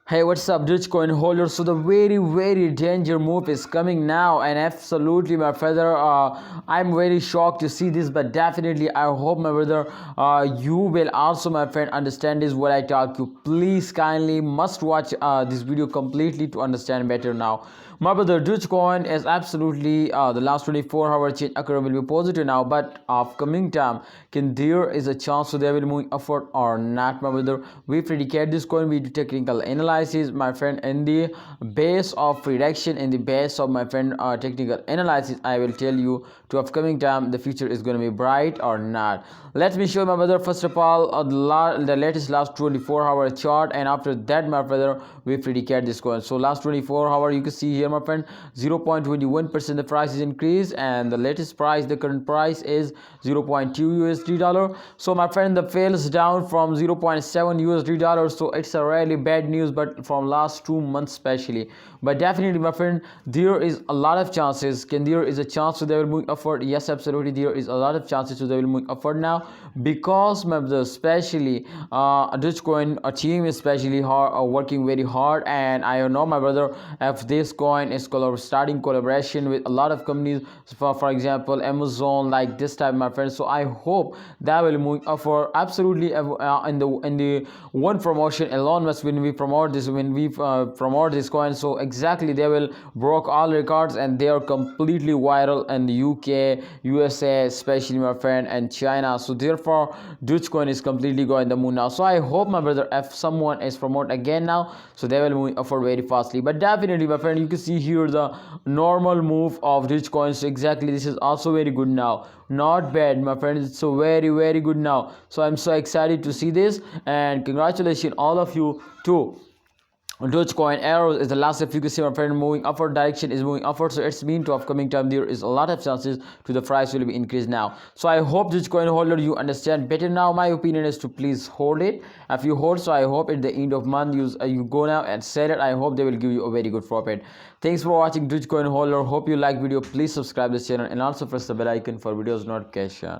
Hey, what's up, Dogecoin holders? So the very danger move is coming now, and absolutely, my brother, I'm very shocked to see this, but definitely, I hope, my brother, you will also, my friend, understand this what I talk you. Please, kindly, must watch this video completely to understand better now. My brother, Dogecoin is absolutely the last 24-hour change occur will be positive now, but upcoming time, can there is a chance so they will move upward or not, my brother? We predicate this coin with technical analysis, my friend, in the base of prediction, in the base of my friend technical analysis. I will tell you to upcoming time the future is going to be bright or not. Let me show you, my brother, first of all the latest last 24-hour chart, and after that, my brother, we predicate this coin. So last 24-hour, you can see here, my friend, 0.21% the price is increased, and the latest price, the current price is 0.2 USD dollar. So my friend, the fails down from 0.7 USD dollar, so it's a really bad news, but from last 2 months especially. But definitely, my friend, there is a lot of chances. Can there is a chance so they will move upward? Yes, absolutely, there is a lot of chances so they will move upward now, because, my brother, especially Dogecoin team especially hard, working very hard, and I know, my brother, if this coin is starting collaboration with a lot of companies, for example Amazon, like this type, my friends. So I hope that will move upward absolutely. In the one promotion alone, when we promote this, promote this coin, so exactly they will broke all records, and they are completely viral in the UK, USA especially, my friend, and China. So therefore, Dogecoin is completely going the moon now. So I hope, my brother, if someone is promote again now, so they will move upward very fastly. But definitely, my friend, you can see here the normal move of Dogecoin. So exactly, this is also very good now, not bad, my friend. It's so very good now. So I'm so excited to see this, and congratulations all of you too. Dogecoin arrows is the last, if you can see, my friend, moving upward direction is moving upward, so it's mean to upcoming time there is a lot of chances to the price will be increased now. So I hope, Dogecoin holder, you understand better now. My opinion is to please hold it. If you hold, so I hope at the end of month you go now and sell it. I hope they will give you a very good profit. Thanks for watching, Dogecoin holder. Hope you like video. Please subscribe this channel and also press the bell icon for videos notification.